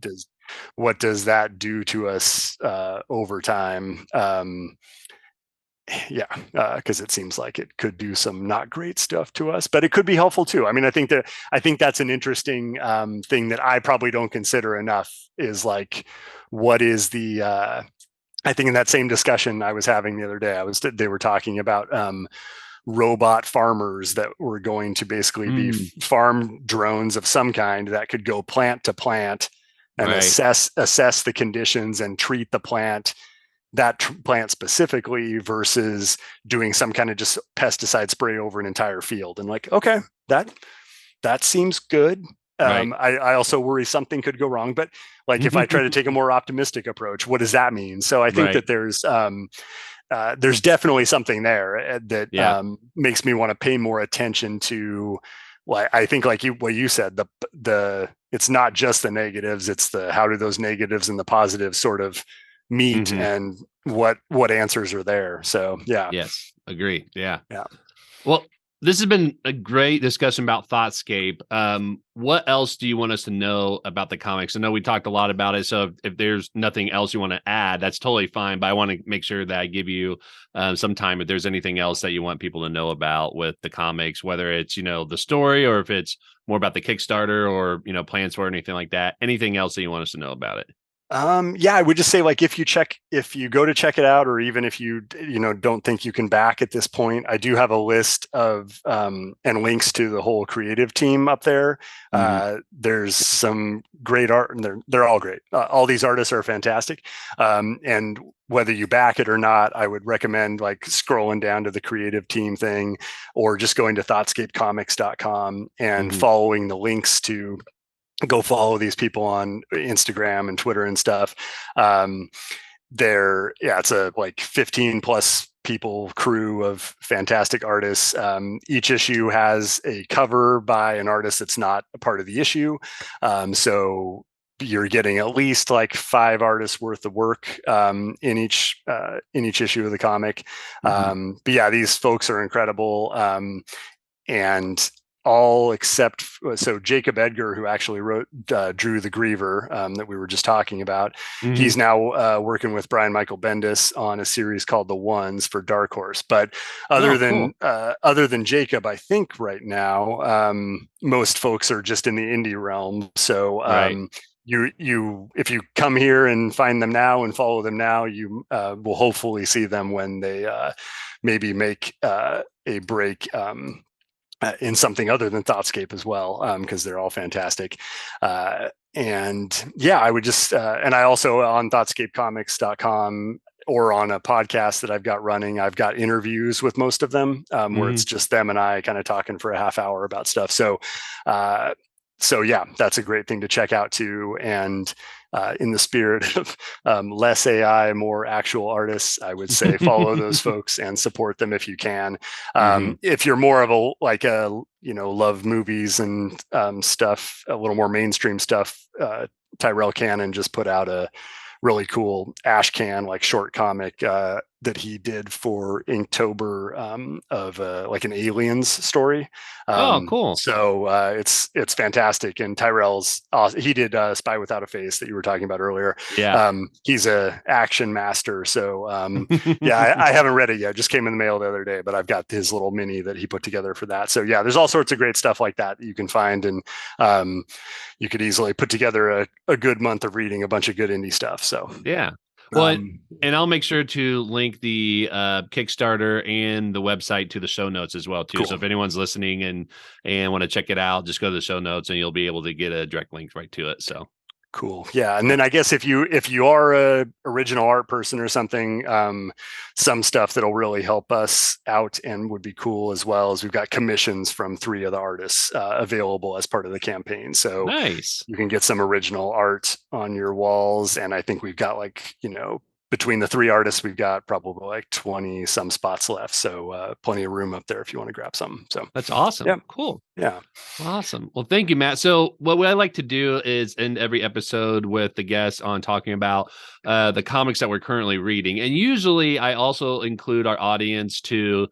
what does that do to us over time? Yeah, because it seems like it could do some not great stuff to us, but it could be helpful too. I mean, I think that's an interesting thing that I probably don't consider enough, is like, what is the I think in that same discussion I was having the other day, they were talking about robot farmers that were going to basically be Mm, farm drones of some kind that could go plant to plant and right. assess the conditions and treat the plant, plant specifically, versus doing some kind of just pesticide spray over an entire field. And like, okay, that seems good. Right. I also worry something could go wrong, but like, if I try to take a more optimistic approach, what does that mean? So I think Right. that there's definitely something there, that Yeah. makes me want to pay more attention to, like, I think like what you said, the it's not just the negatives, it's the how do those negatives and the positives sort of meet, Hmm. and what answers are there. So yeah, Yes. Agree. Yeah. yeah, Well, this has been a great discussion about ThoughtScape. What else do you want us to know about the comics? I know we talked a lot about it, so if there's nothing else you want to add, that's totally fine. But I want to make sure that I give you some time if there's anything else that you want people to know about with the comics, whether it's the story or if it's more about the Kickstarter or plans for anything like that. Anything else that you want us to know about it? Yeah, I would just say, like, if you go to check it out, or even if you don't think you can back at this point, I do have a list of and links to the whole creative team up there. There's some great art, and they're all great. All these artists are fantastic, and whether you back it or not, I would recommend like scrolling down to the creative team thing, or just going to thoughtscapecomics.com and following the links to go follow these people on Instagram and Twitter and stuff. It's a like 15 plus people crew of fantastic artists. Each issue has a cover by an artist that's not a part of the issue. So you're getting at least like 5 artists worth of work in each issue of the comic. But yeah, these folks are incredible. And all except Jacob Edgar, who actually drew the Griever that we were just talking about. He's now working with Brian Michael Bendis on a series called The Ones for Dark Horse. But other than Jacob, I think right now most folks are just in the indie realm. So you if you come here and find them now and follow them now, you will hopefully see them when they maybe make a break in something other than ThoughtScape as well, because they're all fantastic. And yeah, I would just, and I also on thoughtscapecomics.com or on a podcast that I've got running, I've got interviews with most of them where it's just them and I kind of talking for a half hour about stuff. So yeah, that's a great thing to check out too. And in the spirit of less AI, more actual artists, I would say follow those folks and support them if you can. If you're more of love movies and stuff, a little more mainstream stuff, Tyrell Cannon just put out a really cool Ashcan like short comic that he did for Inktober of like an aliens story. Oh, cool! So it's fantastic. And Tyrell's he did Spy Without a Face that you were talking about earlier. Yeah, he's a action master. So yeah, I haven't read it yet. Just came in the mail the other day, but I've got his little mini that he put together for that. So yeah, there's all sorts of great stuff like that you can find, and you could easily put together a good month of reading a bunch of good indie stuff. So yeah. Well, and I'll make sure to link the Kickstarter and the website to the show notes as well too. Cool. So if anyone's listening and want to check it out, just go to the show notes and you'll be able to get a direct link right to it. So cool. Yeah. And then I guess if you are a original art person or something, some stuff that'll really help us out and would be cool as well is we've got commissions from 3 of the artists available as part of the campaign. So nice. You can get some original art on your walls. And I think we've got between the 3 artists, we've got probably like 20 some spots left. So plenty of room up there if you want to grab some. So that's awesome. Yeah. Cool. Yeah. Awesome. Well, thank you, Matt. So what I like to do is end every episode with the guests on talking about the comics that we're currently reading. And usually I also include our audience to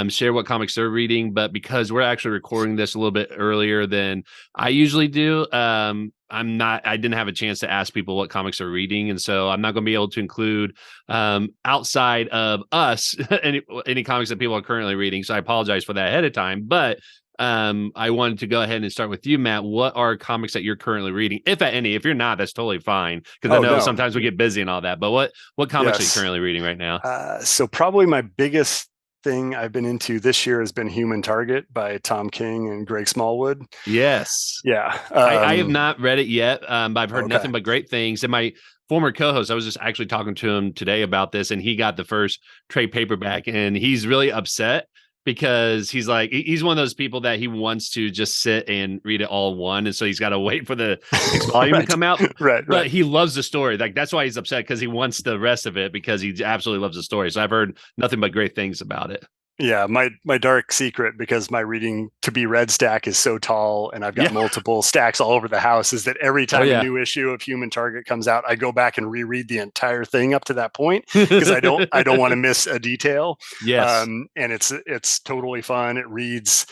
share what comics they're reading. But because we're actually recording this a little bit earlier than I usually do, I didn't have a chance to ask people what comics they're reading. And so I'm not going to be able to include outside of us any comics that people are currently reading. So I apologize for that ahead of time. But I wanted to go ahead and start with you, Matt. What are comics that you're currently reading, if at any? If you're not, that's totally fine, because I know sometimes we get busy and all that. But what comics are you currently reading right now? So probably my biggest thing I've been into this year has been Human Target by Tom King and Greg Smallwood. Yes. Yeah. I have not read it yet, but I've heard nothing but great things. And my former co-host, I was just actually talking to him today about this, and he got the first trade paperback, and he's really upset because he's one of those people that he wants to just sit and read it all in one, and so he's got to wait for the next volume to come out. Right. But he loves the story. Like, that's why he's upset, because he wants the rest of it, because he absolutely loves the story. So I've heard nothing but great things about it. Yeah, my dark secret, because my reading to be read stack is so tall and I've got Yeah. multiple stacks all over the house, is that every Oh time a yeah. new issue of Human Target comes out, I go back and reread the entire thing up to that point, because I don't want to miss a detail. Yes. And it's totally fun. It reads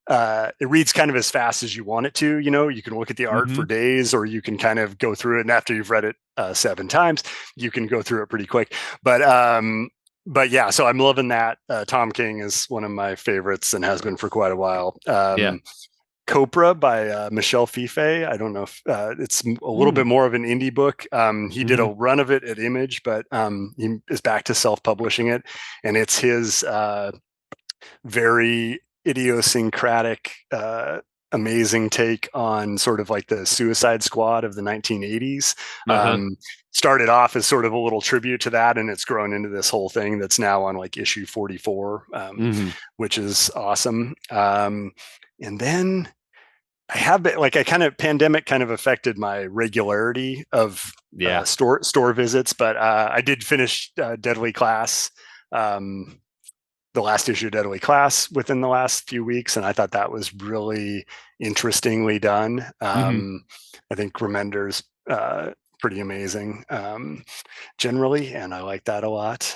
kind of as fast as you want it to. You can look at the art Hmm. for days, or you can kind of go through it, and after you've read it 7 times, you can go through it pretty quick. But yeah, so I'm loving that. Tom King is one of my favorites and has been for quite a while. Yeah. Copra by Michel Fiffe. I don't know if it's a little bit Mm. more of an indie book. He did a Hmm. run of it at Image, but he is back to self-publishing it, and it's his very idiosyncratic, amazing take on sort of like the Suicide Squad of the 1980s. Uh-huh. Started off as sort of a little tribute to that, and it's grown into this whole thing that's now on like issue 44, Hmm. which is awesome. And then I have been like, I kind of pandemic kind of affected my regularity of Yeah. store visits, but I did finish Deadly Class. The last issue of Deadly Class within the last few weeks, and I thought that was really interestingly done. Hmm. I think Remender's pretty amazing generally, and I like that a lot.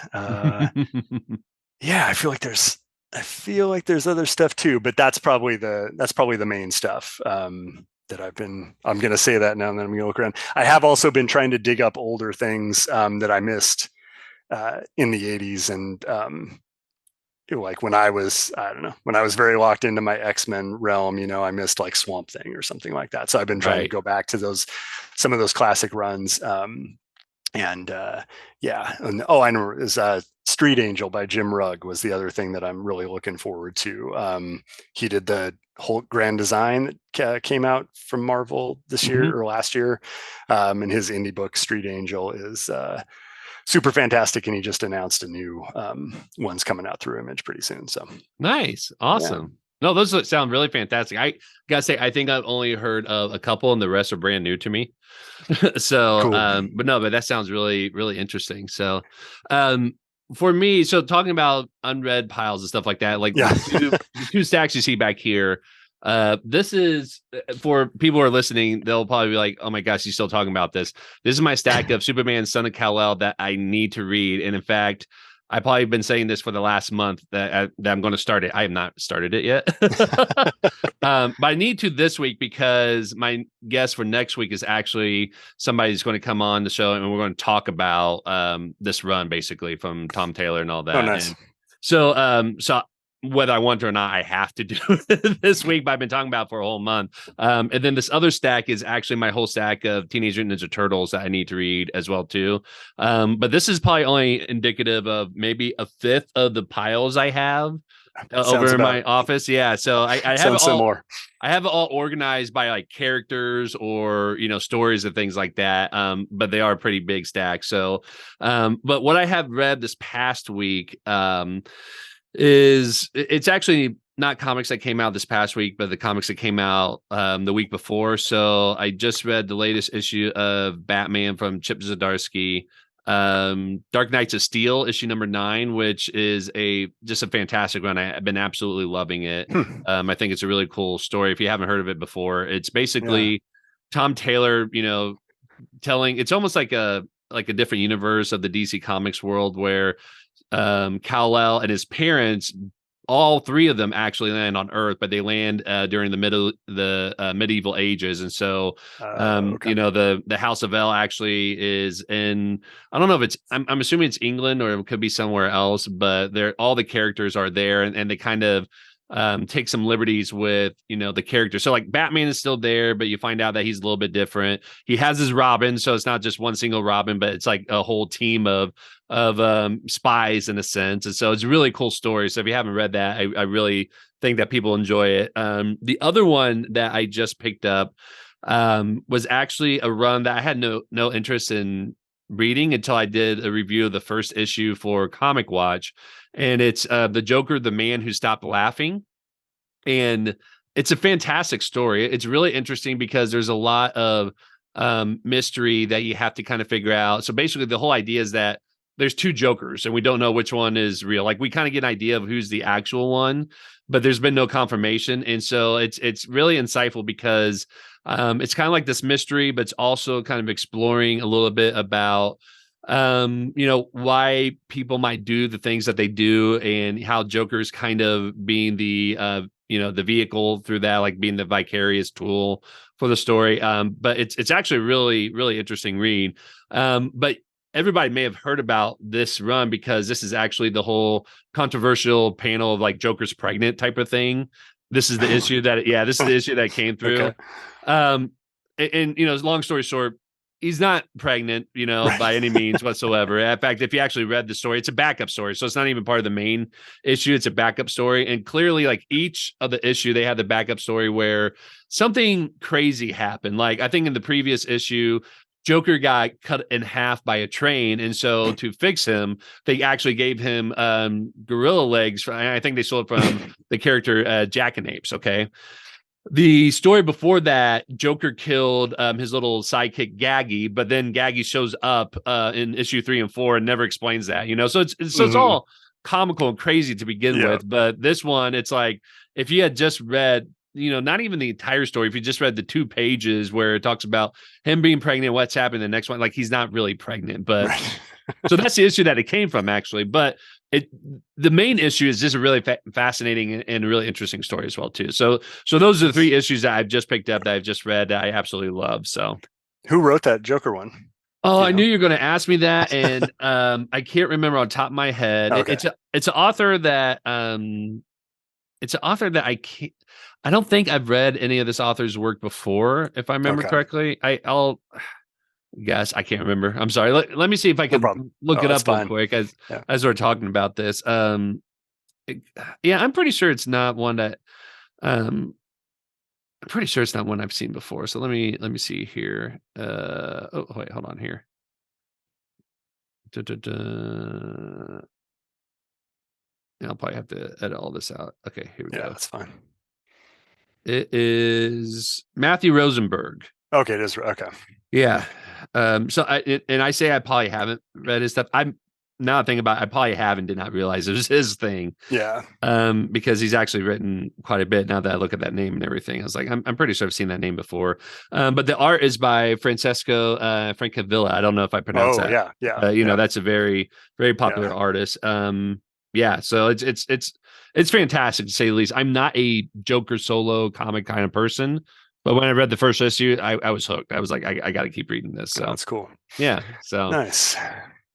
Yeah, I feel like there's other stuff too, but that's probably the main stuff that I'm going to say that now, and then I'm going to look around. I have also been trying to dig up older things that I missed in the 80s, and like when I was, I don't know, when I was very locked into my X-Men realm, I missed like Swamp Thing or something like that. So I've been trying to Right. go back to some of those classic runs. And yeah, and I know is Street Angel by Jim Rugg was the other thing that I'm really looking forward to. He did the Hulk Grand Design that came out from Marvel this year Hmm. or last year, and his indie book Street Angel is super fantastic, and he just announced a new one's coming out through Image pretty soon. So Nice. yeah, Awesome. No, those sound really fantastic. I gotta say, I think I've only heard of a couple, and the rest are brand new to me. So, cool. but that sounds really, really interesting. So, um, for me, so talking about unread piles and stuff like that, like Yeah, the two stacks you see back here. This is for people who are listening, they'll probably be like, "Oh my gosh, he's still talking about this." This is my stack of Superman, Son of Kal-El that I need to read, and in fact, I've probably been saying this for the last month that I'm going to start it. I have not started it yet, but I need to this week because my guest for next week is actually somebody who's going to come on the show, and we're going to talk about this run basically from Tom Taylor and all oh that. nice. And so whether I want to or not, I have to do it this week. But I've been talking about it for a whole month. And then this other stack is actually my whole stack of Teenage Mutant Ninja Turtles that I need to read as well too. But this is probably only indicative of maybe a fifth of the piles I have Sounds over in about my office. Yeah, so I have it sounds all. similar. I have it all organized by like characters or stories and things like that. But they are pretty big stacks. So, but what I have read this past week, is it's actually not comics that came out this past week, but the comics that came out the week before. So I just read the latest issue of Batman from Chip Zdarsky, Dark Knights of Steel, issue number 9, which is just a fantastic run. I've been absolutely loving it. I think it's a really cool story. If you haven't heard of it before, it's Yeah. basically Tom Taylor, telling it's almost like a different universe of the DC Comics world where Kal-El and his parents, all three of them actually land on Earth, but they land during the medieval ages, and so Okay. the House of El actually is in. I don't know if I'm assuming it's England or it could be somewhere else, but all the characters are there, and they kind of take some liberties with the character. So like Batman is still there, but you find out that he's a little bit different. He has his Robin, so it's not just one single Robin, but it's like a whole team of spies in a sense. And so it's a really cool story. So if you haven't read that, I really think that people enjoy it. The other one that I just picked up was actually a run that I had no interest in reading until I did a review of the first issue for Comic Watch, and it's the Joker, the Man Who Stopped Laughing. And it's a fantastic story. It's really interesting because there's a lot of mystery that you have to kind of figure out. So basically, the whole idea is that there's two Jokers and we don't know which one is real. Like we kind of get an idea of who's the actual one, but there's been no confirmation. And so it's really insightful because it's kind of like this mystery, but it's also kind of exploring a little bit about why people might do the things that they do and how Joker's kind of being the the vehicle through that, like being the vicarious tool for the story. But it's actually a really, really interesting read. But everybody may have heard about this run because this is actually the whole controversial panel of like Joker's pregnant type of thing. This is the issue that came through. Okay. And long story short, he's not pregnant, Right. by any means whatsoever. In fact, if you actually read the story, it's a backup story. So it's not even part of the main issue. It's a backup story. And clearly, like each of the issue, they had the backup story where something crazy happened. Like I think in the previous issue, Joker got cut in half by a train. And so to fix him, they actually gave him gorilla legs. I think they stole it from the character Jackanapes. Okay. The story before that, Joker killed his little sidekick Gaggy, but then Gaggy shows up in issue 3 and 4 and never explains that, So it's all comical and crazy to begin with. But this one, it's like if you had just read, not even the entire story, if you just read the 2 pages where it talks about him being pregnant, what's happened the next one, like he's not really pregnant, but so that's the issue that it came from actually. But the main issue is just a really fascinating and really interesting story as well too. So those are the 3 issues that I've just picked up that I've just read that I absolutely love. So who wrote that Joker one? Oh, I knew you were going to ask me that, and I can't remember on top of my head. Okay. It's an author that I can't. I don't think I've read any of this author's work before, if I remember correctly. I'll guess I can't remember. I'm sorry. Let me see if I can look it up real quick as we're talking about this. I'm pretty sure it's not one that I'm pretty sure it's not one I've seen before. So let me see here. Wait, hold on here. I'll probably have to edit all this out. Okay, here we go. Yeah, that's fine. It is Matthew Rosenberg. Okay, it is. Okay. Yeah. So I say I probably haven't read his stuff. I'm now thinking about it, I probably haven't, did not realize it was his thing. Yeah. Because he's actually written quite a bit now that I look at that name and everything. I was like, I'm pretty sure I've seen that name before. But the art is by Francesco Francavilla. I don't know if I pronounced that. Yeah. That's a very, very popular artist. So it's fantastic to say the least. I'm not a Joker solo comic kind of person, but when I read the first issue, I was hooked. I was like, I got to keep reading this. So that's cool. Yeah. So nice.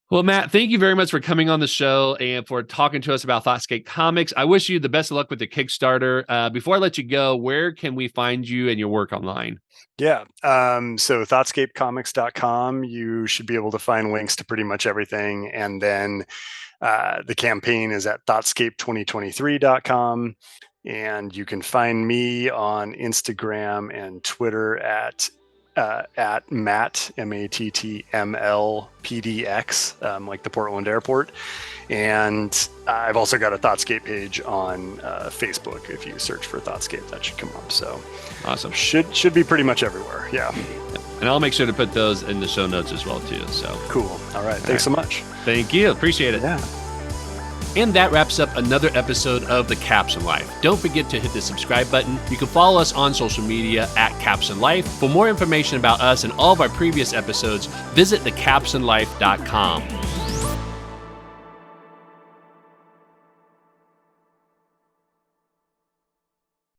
Well, Matt, thank you very much for coming on the show and for talking to us about ThoughtScape Comics. I wish you the best of luck with the Kickstarter. Before I let you go, where can we find you and your work online? Yeah. So ThoughtScapeComics.com, you should be able to find links to pretty much everything. And then the campaign is at ThoughtScape2023.com. And you can find me on Instagram and Twitter at Matt, MATTML PDX, like the Portland airport. And I've also got a ThoughtScape page on Facebook. If you search for ThoughtScape, that should come up. So awesome. Should be pretty much everywhere. Yeah. And I'll make sure to put those in the show notes as well too. So cool. All right. Thanks so much. Thank you. Appreciate it. Yeah. And that wraps up another episode of The Caption Life. Don't forget to hit the subscribe button. You can follow us on social media at Caption Life. For more information about us and all of our previous episodes, visit thecaptionlife.com.